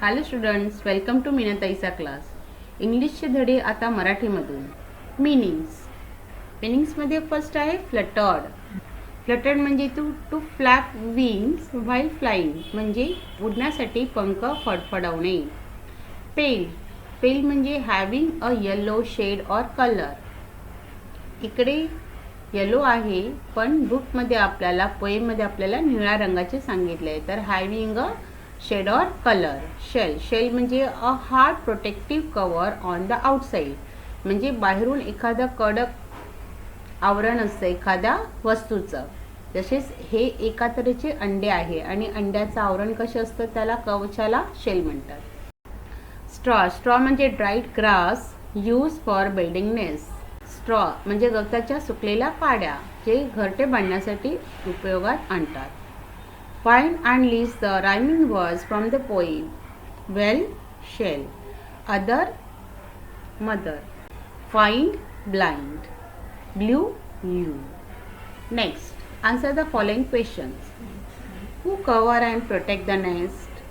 Hello students, welcome to मीनाताईचा class. इंग्लिशचे धडे आता मराठीमधून. मीनिंग्समध्ये फर्स्ट आहे फ्लटर्ड. फ्लटर्ड म्हणजे to flap wings while flying, म्हणजे उडण्यासाठी पंख फडफडवणे. पेल म्हणजे having a yellow shade or colour. इकडे येलो आहे, पण बुकमध्ये आपल्याला पोएममध्ये आपल्याला निळ्या रंगाचे सांगितले आहे. तर having a shade or colour. Shell म्हणजे a hard protective cover on the outside, म्हणजे बाहेरून एखादं कडक आवरण असतं एखाद्या वस्तूचं. तसेच हे एका तऱ्हेचे अंडे आहे आणि अंड्याचं आवरण कसं असतं त्याला कवचाला शेल म्हणतात. स्ट्रॉ म्हणजे dried grass use for building nest. Straw म्हणजे गवताच्या सुकलेल्या काड्या जे घरटे बांधण्यासाठी उपयोगात आणतात. Find and list the rhyming words from the poem. Well, shell. Other, mother. Find, blind. Blue, you. Next, answer the following questions. Who cover and protect the nest?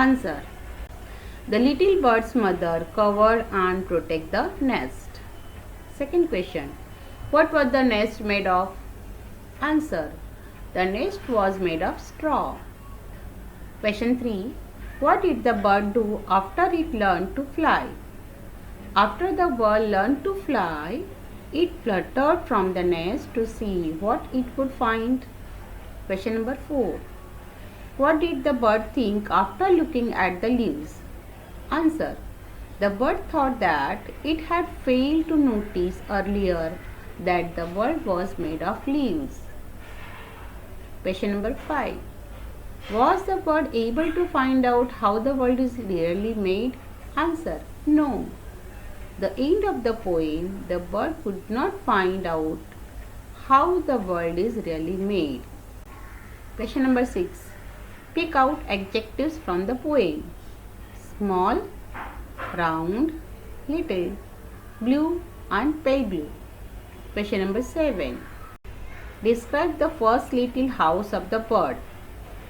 Answer. The little bird's mother covered and protect the nest. Second question. What was the nest made of? Answer. The nest was made of straw. Question 3. What did the bird do after it learned to fly? After the bird learned to fly, it fluttered from the nest to see what it would find. Question number 4. What did the bird think after looking at the leaves? Answer. The bird thought that it had failed to notice earlier that the world was made of leaves. Question number 5. Was the bird able to find out how the world is really made? Answer. No. The end of the poem, the bird could not find out how the world is really made. Question number 6. Pick out adjectives from the poem. Small, round, little, blue and pale blue. Question number 7. Describe the first little house of the bird.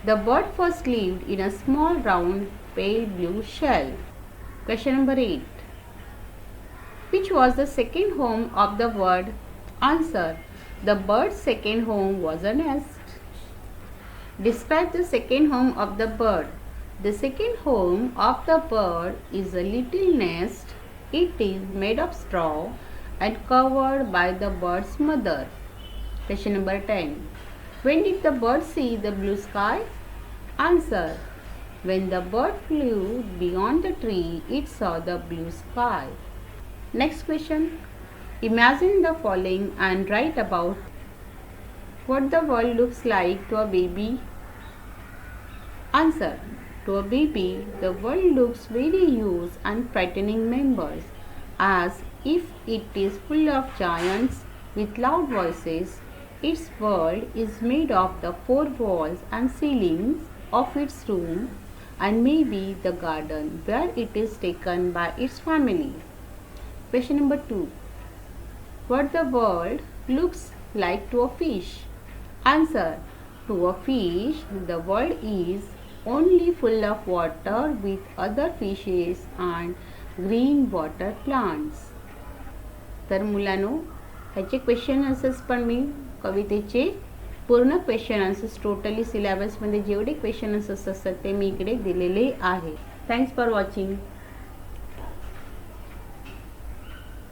The bird first lived in a small round pale blue shell. Question number 8. Which was the second home of the bird? Answer. The bird's second home was a nest. Describe the second home of the bird. The second home of the bird is a little nest. It is made of straw and covered by the bird's mother. Question number 10. When did the bird see the blue sky? Answer. When the bird flew beyond the tree, it saw the blue sky. Next question. Imagine the following and write about what the world looks like to a baby. Answer. To a baby, the world looks very huge and frightening members, as if it is full of giants with loud voices. Its world is made of the four walls and ceilings of its room and maybe the garden where it is taken by its family. Question number 2. What the world looks like to a fish? Answer. To a fish, the world is only full of water with other fishes and green water plants. तर मुलांनो, ह्याचे question answers पण मी कवितेचे पूर्ण question answers totally सिलेबसमध्ये जेवढे question answers असतात ते मी इकडे दिलेले आहे. Thanks for watching.